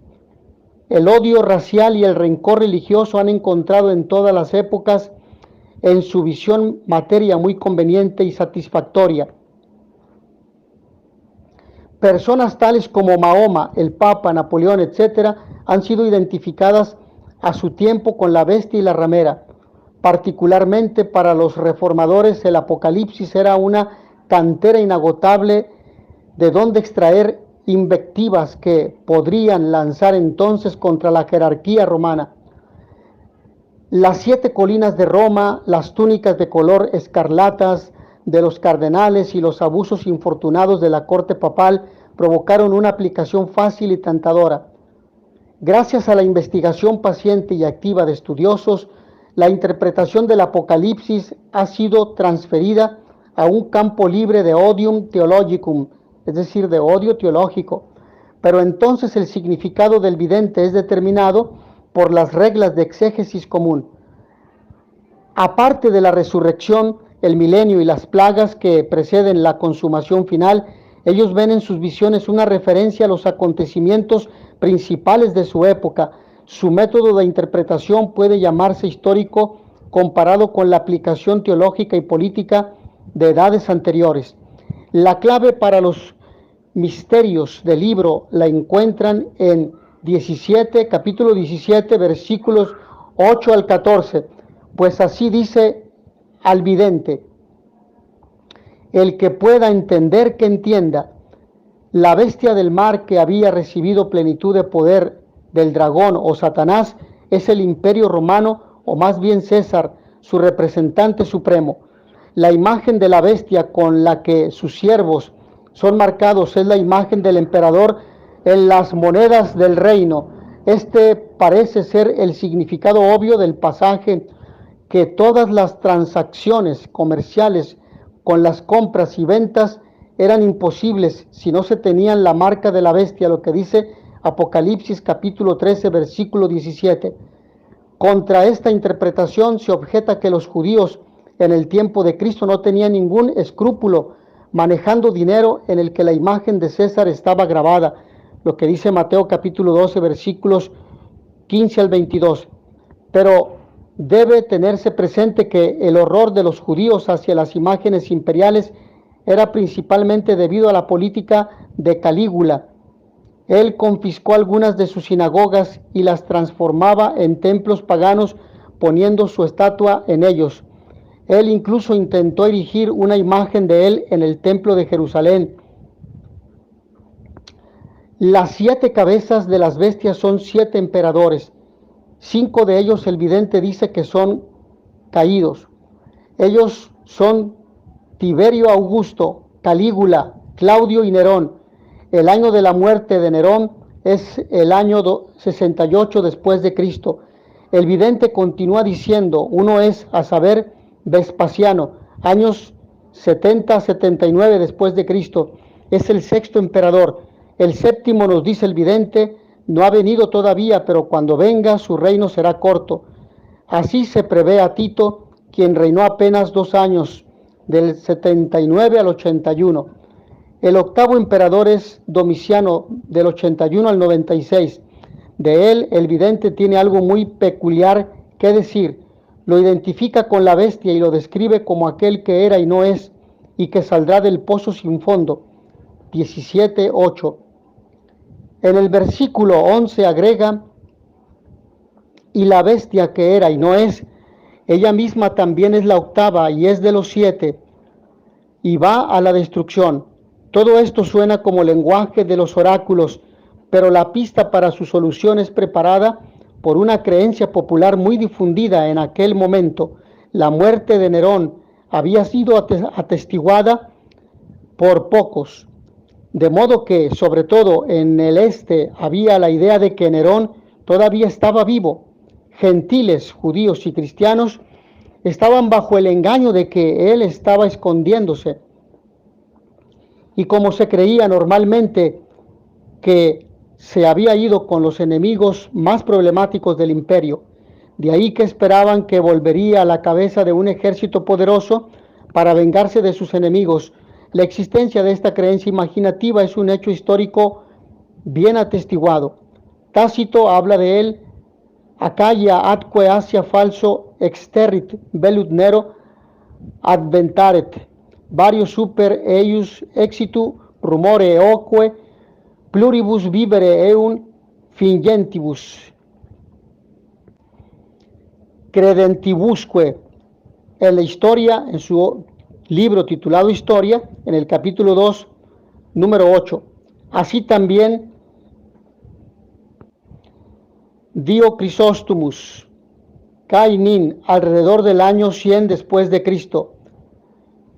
El odio racial y el rencor religioso han encontrado en todas las épocas en su visión materia muy conveniente y satisfactoria. Personas tales como Mahoma, el Papa, Napoleón, etc., han sido identificadas a su tiempo con la bestia y la ramera. Particularmente para los reformadores, el Apocalipsis era una cantera inagotable de donde extraer invectivas que podrían lanzar entonces contra la jerarquía romana. Las 7 colinas de Roma, las túnicas de color escarlatas de los cardenales y los abusos infortunados de la corte papal provocaron una aplicación fácil y tentadora. Gracias a la investigación paciente y activa de estudiosos, la interpretación del Apocalipsis ha sido transferida a un campo libre de odium theologicum, es decir, de odio teológico. Pero entonces el significado del vidente es determinado por las reglas de exégesis común. Aparte de la resurrección, el milenio y las plagas que preceden la consumación final, ellos ven en sus visiones una referencia a los acontecimientos principales de su época. Su método de interpretación puede llamarse histórico comparado con la aplicación teológica y política de edades anteriores. La clave para los misterios del libro la encuentran en capítulo 17, versículos 8 al 14, pues así dice al vidente: el que pueda entender, que entienda. La bestia del mar que había recibido plenitud de poder del dragón o Satanás es el imperio romano, o más bien César, su representante supremo. La imagen de la bestia con la que sus siervos son marcados es la imagen del emperador en las monedas del reino. Este parece ser el significado obvio del pasaje, que todas las transacciones comerciales con las compras y ventas eran imposibles si no se tenían la marca de la bestia, lo que dice Apocalipsis capítulo 13, versículo 17. Contra esta interpretación se objeta que los judíos en el tiempo de Cristo no tenía ningún escrúpulo manejando dinero en el que la imagen de César estaba grabada, lo que dice Mateo capítulo 12 versículos 15 al 22. Pero debe tenerse presente que el horror de los judíos hacia las imágenes imperiales era principalmente debido a la política de Calígula. Él confiscó algunas de sus sinagogas y las transformaba en templos paganos, poniendo su estatua en ellos. Él incluso intentó erigir una imagen de él en el templo de Jerusalén. Las 7 cabezas de las bestias son 7 emperadores. 5 de ellos el vidente dice que son caídos. Ellos son Tiberio Augusto, Calígula, Claudio y Nerón. El año de la muerte de Nerón es el año 68 después de Cristo. El vidente continúa diciendo, uno es, a saber, Vespasiano, años 70-79 después de Cristo. Es el 6º emperador. El 7º, nos dice el vidente, no ha venido todavía, pero cuando venga su reino será corto. Así se prevé a Tito, quien reinó apenas 2 años, del 79 al 81. El 8º emperador es Domiciano, del 81 al 96. De él, el vidente tiene algo muy peculiar que decir. Lo identifica con la bestia y lo describe como aquel que era y no es, y que saldrá del pozo sin fondo. 17:8. En el versículo 11 agrega, y la bestia que era y no es, ella misma también es la 8ª y es de los 7, y va a la destrucción. Todo esto suena como lenguaje de los oráculos, pero la pista para su solución es preparada por una creencia popular muy difundida en aquel momento. La muerte de Nerón había sido atestiguada por pocos, de modo que, sobre todo en el este, había la idea de que Nerón todavía estaba vivo. Gentiles, judíos y cristianos estaban bajo el engaño de que él estaba escondiéndose. Y como se creía normalmente que se había ido con los enemigos más problemáticos del imperio, de ahí que esperaban que volvería a la cabeza de un ejército poderoso para vengarse de sus enemigos. La existencia de esta creencia imaginativa es un hecho histórico bien atestiguado. Tácito habla de él, Acaia atque Asia falso exterrit velut Nero adventaret, varios super eius exitu rumore eoque pluribus vivere eun fingentibus credentibusque. En la historia, en su libro titulado Historia, en el capítulo 2, número 8. Así también Dio Crisóstomus, Cainin, alrededor del año 100 después de Cristo.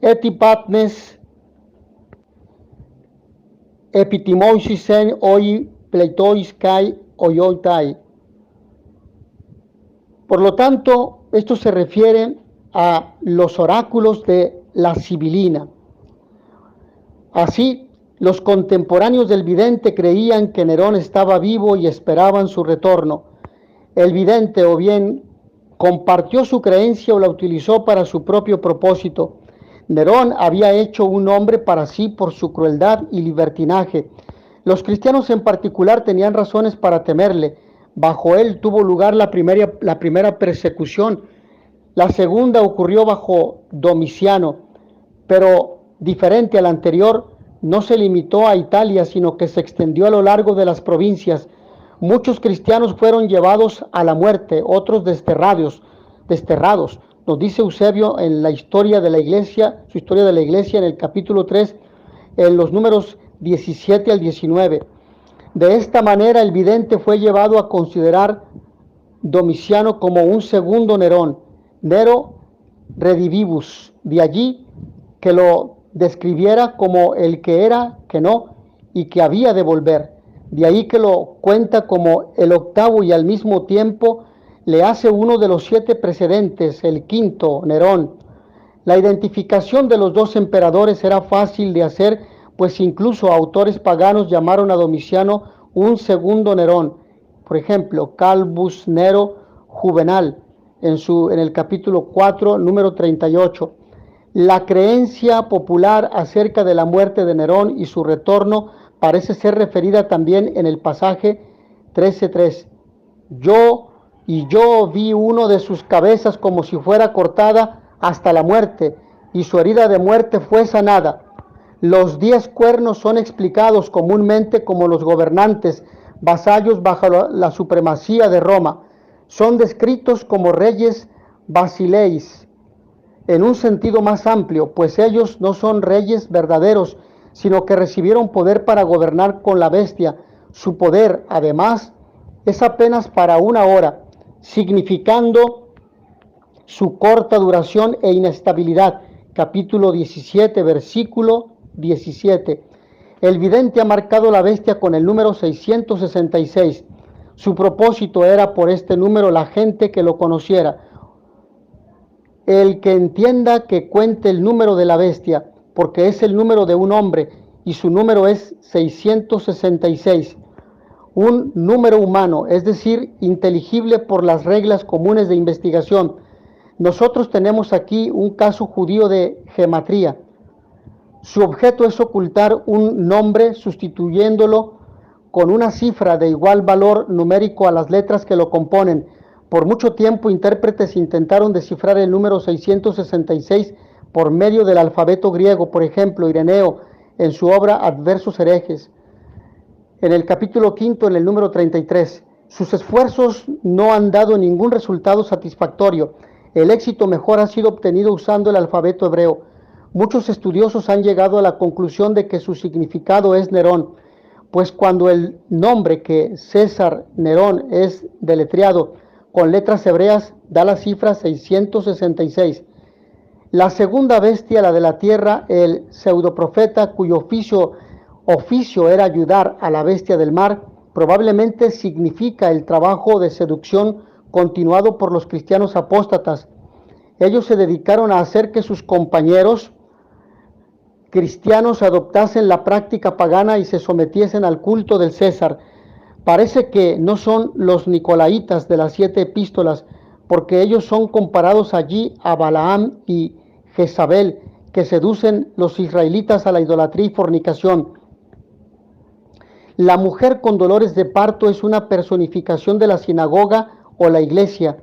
Etipatnes, epitimoisisen oi pleitois kai oioitai. Por lo tanto, esto se refiere a los oráculos de la Sibilina. Así, los contemporáneos del vidente creían que Nerón estaba vivo y esperaban su retorno. El vidente o bien compartió su creencia o la utilizó para su propio propósito. Nerón había hecho un nombre para sí por su crueldad y libertinaje. Los cristianos en particular tenían razones para temerle. Bajo él tuvo lugar la primera persecución. La segunda ocurrió bajo Domiciano, pero diferente a la anterior, no se limitó a Italia, sino que se extendió a lo largo de las provincias. Muchos cristianos fueron llevados a la muerte, otros desterrados. Nos dice Eusebio en la historia de la iglesia, su historia de la iglesia en el capítulo 3, en los números 17 al 19. De esta manera el vidente fue llevado a considerar Domiciano como un segundo Nerón, Nero redivivus, de allí que lo describiera como el que era, que no, y que había de volver. De ahí que lo cuenta como el 8º y al mismo tiempo le hace uno de los 7 precedentes, el 5º, Nerón. La identificación de los 2 emperadores era fácil de hacer, pues incluso autores paganos llamaron a Domiciano un segundo Nerón. Por ejemplo, Calvus Nero Juvenal, en el capítulo 4, número 38. La creencia popular acerca de la muerte de Nerón y su retorno parece ser referida también en el pasaje 13:3. Yo vi uno de sus cabezas como si fuera cortada hasta la muerte, y su herida de muerte fue sanada. Los 10 cuernos son explicados comúnmente como los gobernantes, vasallos bajo la supremacía de Roma. Son descritos como reyes basileis, en un sentido más amplio, pues ellos no son reyes verdaderos, sino que recibieron poder para gobernar con la bestia. Su poder, además, es apenas para una hora, significando su corta duración e inestabilidad. Capítulo 17, versículo 17. El vidente ha marcado la bestia con el número 666. Su propósito era por este número la gente que lo conociera. El que entienda que cuente el número de la bestia, porque es el número de un hombre y su número es 666. Un número humano, es decir, inteligible por las reglas comunes de investigación. Nosotros tenemos aquí un caso judío de gematría. Su objeto es ocultar un nombre sustituyéndolo con una cifra de igual valor numérico a las letras que lo componen. Por mucho tiempo, intérpretes intentaron descifrar el número 666 por medio del alfabeto griego. Por ejemplo, Ireneo, en su obra Adversos herejes, en el capítulo 5, en el número 33. Sus esfuerzos no han dado ningún resultado satisfactorio. El éxito mejor ha sido obtenido usando el alfabeto hebreo. Muchos estudiosos han llegado a la conclusión de que su significado es Nerón, pues cuando el nombre que César Nerón es deletreado con letras hebreas, da la cifra 666. La segunda bestia, la de la tierra, el pseudoprofeta, cuyo oficio era ayudar a la bestia del mar, probablemente significa el trabajo de seducción continuado por los cristianos apóstatas. Ellos se dedicaron a hacer que sus compañeros cristianos adoptasen la práctica pagana y se sometiesen al culto del César. Parece que no son los nicolaitas de las 7 epístolas, porque ellos son comparados allí a Balaam y Jezabel, que seducen los israelitas a la idolatría y fornicación. La mujer con dolores de parto es una personificación de la sinagoga o la iglesia.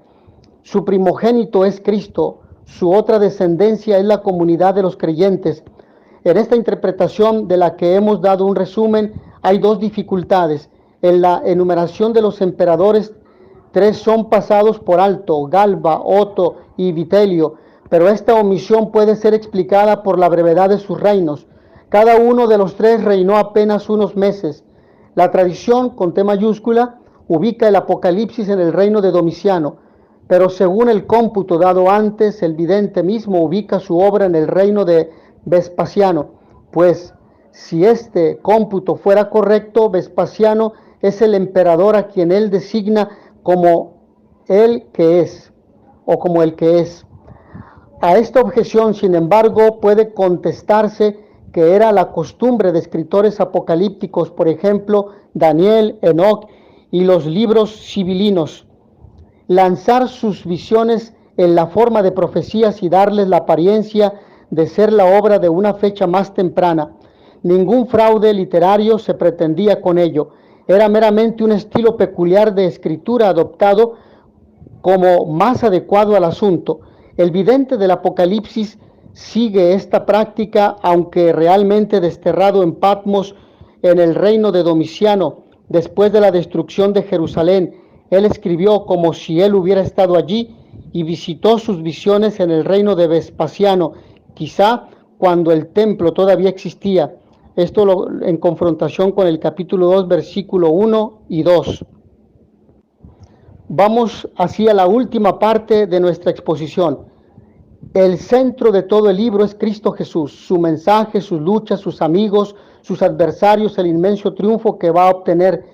Su primogénito es Cristo, su otra descendencia es la comunidad de los creyentes. En esta interpretación, de la que hemos dado un resumen, hay 2 dificultades. En la enumeración de los emperadores, 3 son pasados por alto: Galba, Otto y Vitelio, pero esta omisión puede ser explicada por la brevedad de sus reinos. Cada uno de los 3 reinó apenas unos meses. La tradición, con T mayúscula, ubica el Apocalipsis en el reino de Domiciano, pero según el cómputo dado antes, el vidente mismo ubica su obra en el reino de Vespasiano, pues si este cómputo fuera correcto, Vespasiano es el emperador a quien él designa como el que es, o como el que es. A esta objeción, sin embargo, puede contestarse que era la costumbre de escritores apocalípticos, por ejemplo, Daniel, Enoc y los libros sibilinos, lanzar sus visiones en la forma de profecías y darles la apariencia de ser la obra de una fecha más temprana. Ningún fraude literario se pretendía con ello. Era meramente un estilo peculiar de escritura adoptado como más adecuado al asunto. El vidente del Apocalipsis sigue esta práctica, aunque realmente desterrado en Patmos, en el reino de Domiciano, después de la destrucción de Jerusalén. Él escribió como si él hubiera estado allí y visitó sus visiones en el reino de Vespasiano, quizá cuando el templo todavía existía. Esto en confrontación con el capítulo 2, versículo 1 y 2. Vamos hacia la última parte de nuestra exposición. El centro de todo el libro es Cristo Jesús, su mensaje, sus luchas, sus amigos, sus adversarios, el inmenso triunfo que va a obtener.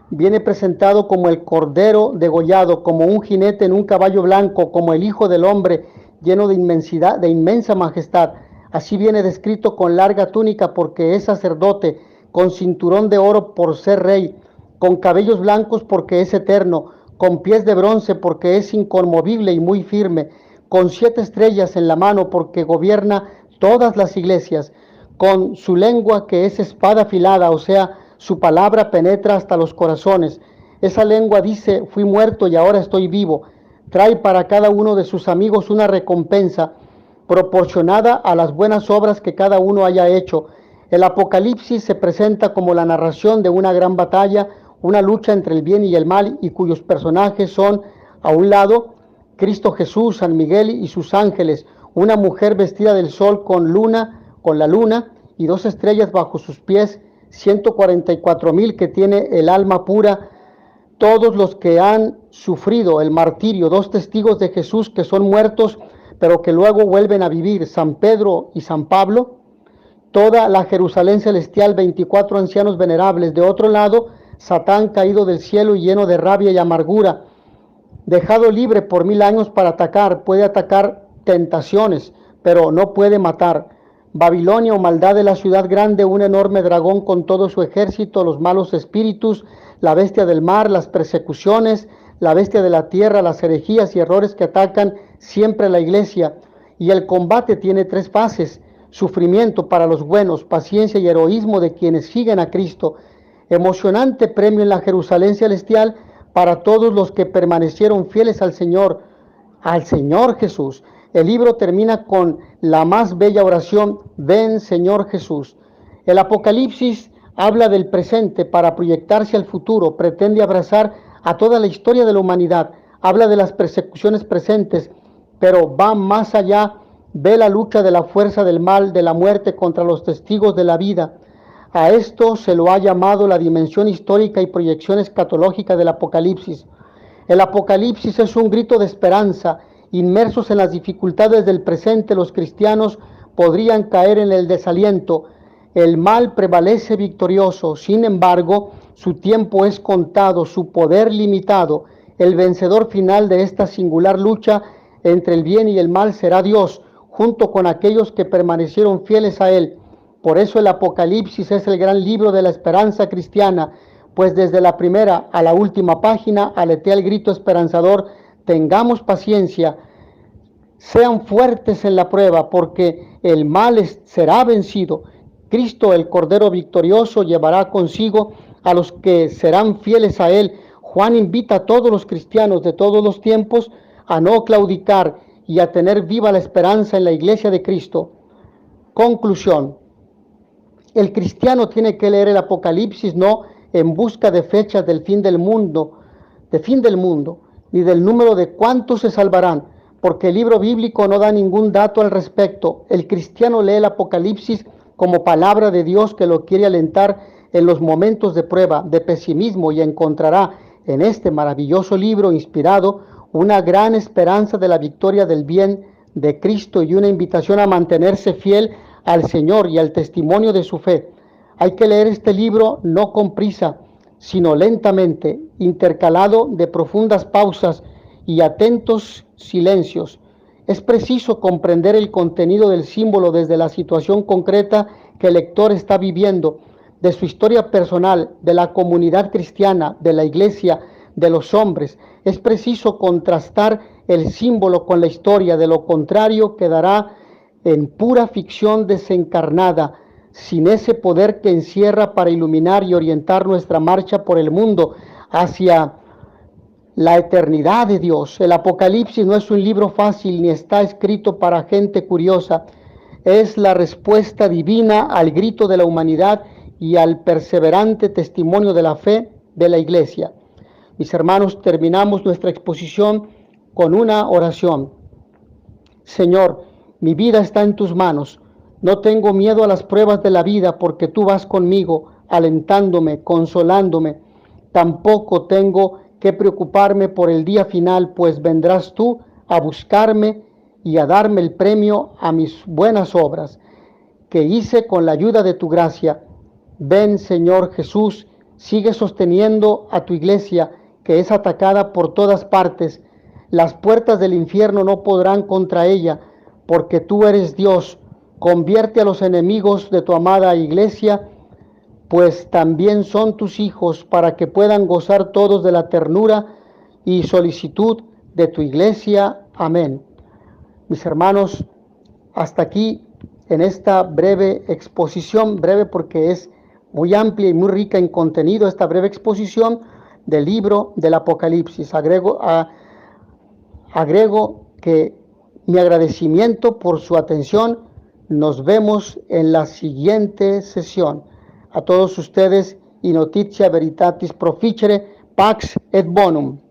Viene presentado como el Cordero degollado, como un jinete en un caballo blanco, como el Hijo del Hombre, lleno de inmensidad, de inmensa majestad. Así viene descrito con larga túnica porque es sacerdote, con cinturón de oro por ser rey, con cabellos blancos porque es eterno, con pies de bronce porque es inconmovible y muy firme, con 7 estrellas en la mano porque gobierna todas las iglesias, con su lengua que es espada afilada, o sea, su palabra penetra hasta los corazones. Esa lengua dice, fui muerto y ahora estoy vivo. Trae para cada uno de sus amigos una recompensa proporcionada a las buenas obras que cada uno haya hecho. El Apocalipsis se presenta como la narración de una gran batalla, una lucha entre el bien y el mal, y cuyos personajes son, a un lado, Cristo Jesús, San Miguel y sus ángeles, una mujer vestida del sol con la luna y 2 estrellas bajo sus pies, 144,000 que tiene el alma pura, todos los que han sufrido el martirio, 2 testigos de Jesús que son muertos, pero que luego vuelven a vivir, San Pedro y San Pablo, toda la Jerusalén celestial, 24 ancianos venerables. De otro lado, Satán caído del cielo y lleno de rabia y amargura, dejado libre por 1000 años para atacar, puede atacar tentaciones, pero no puede matar. Babilonia o maldad de la ciudad grande, un enorme dragón con todo su ejército, los malos espíritus, la bestia del mar, las persecuciones, la bestia de la tierra, las herejías y errores que atacan siempre a la iglesia. Y el combate tiene 3 fases: sufrimiento para los buenos, paciencia y heroísmo de quienes siguen a Cristo. Emocionante premio en la Jerusalén celestial para todos los que permanecieron fieles al Señor Jesús. El libro termina con la más bella oración: ven, Señor Jesús. El Apocalipsis habla del presente para proyectarse al futuro, pretende abrazar a toda la historia de la humanidad, habla de las persecuciones presentes, pero va más allá, ve la lucha de la fuerza del mal, de la muerte contra los testigos de la vida. A esto se lo ha llamado la dimensión histórica y proyección escatológica del Apocalipsis. El Apocalipsis es un grito de esperanza. Inmersos en las dificultades del presente, los cristianos podrían caer en el desaliento. El mal prevalece victorioso, sin embargo, su tiempo es contado, su poder limitado. El vencedor final de esta singular lucha entre el bien y el mal será Dios, junto con aquellos que permanecieron fieles a Él. Por eso el Apocalipsis es el gran libro de la esperanza cristiana, pues desde la primera a la última página aletea el grito esperanzador: tengamos paciencia, sean fuertes en la prueba, porque el mal será vencido. Cristo, el Cordero victorioso, llevará consigo a los que serán fieles a Él. Juan invita a todos los cristianos de todos los tiempos a no claudicar y a tener viva la esperanza en la iglesia de Cristo. Conclusión: el cristiano tiene que leer el Apocalipsis no en busca de fechas del fin del mundo, ni del número de cuántos se salvarán, porque el libro bíblico no da ningún dato al respecto. El cristiano lee el Apocalipsis como palabra de Dios que lo quiere alentar en los momentos de prueba, de pesimismo, y encontrará en este maravilloso libro inspirado una gran esperanza de la victoria del bien de Cristo y una invitación a mantenerse fiel al Señor y al testimonio de su fe. Hay que leer este libro no con prisa, sino lentamente, intercalado de profundas pausas y atentos silencios. Es preciso comprender el contenido del símbolo desde la situación concreta que el lector está viviendo, de su historia personal, de la comunidad cristiana, de la iglesia, de los hombres. Es preciso contrastar el símbolo con la historia, de lo contrario quedará en pura ficción desencarnada, sin ese poder que encierra para iluminar y orientar nuestra marcha por el mundo hacia la eternidad de Dios. El Apocalipsis no es un libro fácil ni está escrito para gente curiosa. Es la respuesta divina al grito de la humanidad y al perseverante testimonio de la fe de la iglesia. Mis hermanos, terminamos nuestra exposición con una oración. Señor, mi vida está en tus manos. No tengo miedo a las pruebas de la vida porque tú vas conmigo, alentándome, consolándome. Tampoco tengo que preocuparme por el día final, pues vendrás tú a buscarme y a darme el premio a mis buenas obras que hice con la ayuda de tu gracia. Ven, Señor Jesús, sigue sosteniendo a tu iglesia, que es atacada por todas partes. Las puertas del infierno no podrán contra ella, porque tú eres Dios. Convierte a los enemigos de tu amada iglesia, pues también son tus hijos, para que puedan gozar todos de la ternura y solicitud de tu iglesia. Amén. Mis hermanos, hasta aquí en esta breve exposición, breve porque es muy amplia y muy rica en contenido, esta breve exposición del libro del Apocalipsis. Agrego que mi agradecimiento por su atención. Nos vemos en la siguiente sesión. A todos ustedes, y notitia veritatis proficere, pax et bonum.